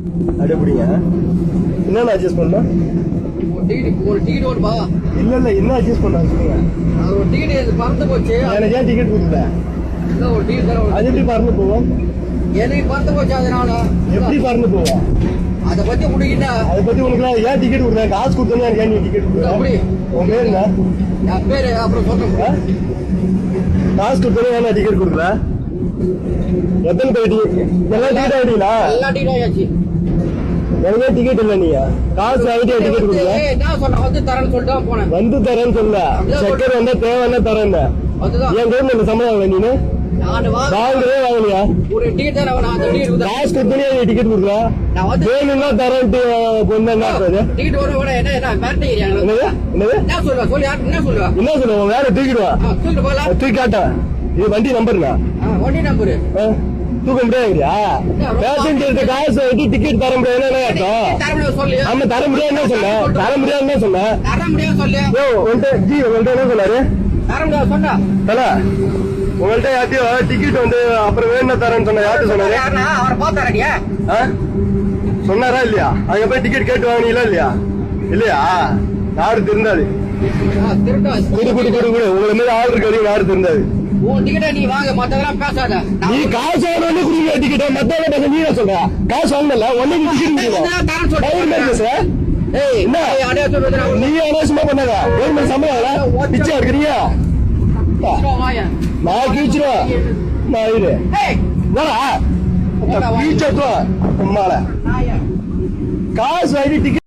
அப்படிங்க என்னென்ன அட்ஜஸ்ட் பண்ணா ஒரு டிக்கெட் ஓடுப்பா. இல்ல என்ன அட்ஜஸ்ட் பண்ணா சொல்லுங்க. அது ஒரு டிக்கெட் பறந்து போச்சு. எனக்கு ஏன் டிக்கெட் கொடுக்கல? ஒரு டிக்கெட் அது எப்படி பறந்து போவோம்? எனக்கு பறந்து போச்சு. அதனால எப்படி பறந்து போவோம்? அதை பத்தி முடிக்கிட்ட அதை பத்தி உனக்கு ஏன் டிக்கெட் கொடுக்குற? காசு கொடுத்தா எனக்கு ஏன் நீ டிக்கெட் கொடுக்குற? அப்படி உன் பேர் என்ன? என் பேரு அப்புறம் சொல்றேன். காசு கொடுத்தா ஏன் டிக்கெட் கொடுக்குற? எத்தனை பேர் டிக்கெட்? எல்லாம் டிக்கெட் ஆயிட்டீங்களா? எல்லா டிக்கெட் ஆயாச்சு. எனக்கே டிக்கெட் இல்ல. நீங்க காசு ஆகிட்டே டிக்கெட் கொடுக்கல. என்ன சொன்ன வந்து தரேன்னு சொல்லிட்டு போனேன். வந்து தரேன்னு சொல்ல சக்கர் வந்தா தேவைன்னா தரேன். அதுதான் என் கவர்மெண்ட் சம்பளம் நீனு வாங்கவே வாங்கலையா? ஒரு டிக்கெட் தான் அந்த டிக்கெட் காசு கொடுத்தனே டிக்கெட் கொடுக்கலாம். வேணும்னா தரேன்ட்டு டிக்கெட் வர என்ன மிரட்டுகிறாங்க. என்ன சொல்லுவா சொல்லி என்ன சொல்லுவா என்ன சொல்லுவோம்? வேற தூக்கிடுவா. சொல்லிட்டு போலாம். தூக்கி காட்ட. இது வண்டி நம்பருங்க. வண்டி நம்பரு தூக்க முடியாதுயா? பேசஞ்சர்கிட்ட காசு வச்சு டிக்கெட் தர முடியாது அர்த்தம்? சொல்லு. ஆமா தர முடியாது என்ன சொன்ன? தர முடியாதுன்னு சொன்ன. தர முடியாது சொல்லு. உங்கள்ட்ட என்ன சொன்னாரு? தர முடியாது சொன்னா தல உங்கள்ட்ட யார்ட்டையும் டிக்கெட் வந்து அப்புறம் வேணும்னா தரேன்னு சொன்ன. யார்ட்டு சொன்னாரு? அவரை பார்த்தாரடியா சொன்னாரா இல்லையா? அதுக்கப்புறம் டிக்கெட் கேட்டு வாங்கினீங்களா இல்லையா? இல்லையா? யாரு திருந்தாது? குடு குடு குடு குடு. உங்களை மாதிரி ஆள் இருக்காது. யாரு திருந்தாது? உன் டிக்கெட்டை நீ வாங்க, மத்ததெல்லாம் பேசாத. நீ காசு வாங்கணும்னு குடுங்க டிக்கெட். மத்தவங்க பேச நீ சொல்ற. காசு வாங்கல ஒண்ணு டிக்கெட் நீ அனாவசியமா பண்ணாத. கவர்மெண்ட் சம்பளம் பிச்சை எடுக்கிறீங்க. நான் கீச்சிருவேன். நான் இரு கீச்சா உம்மால காசு வாங்கி டிக்கெட்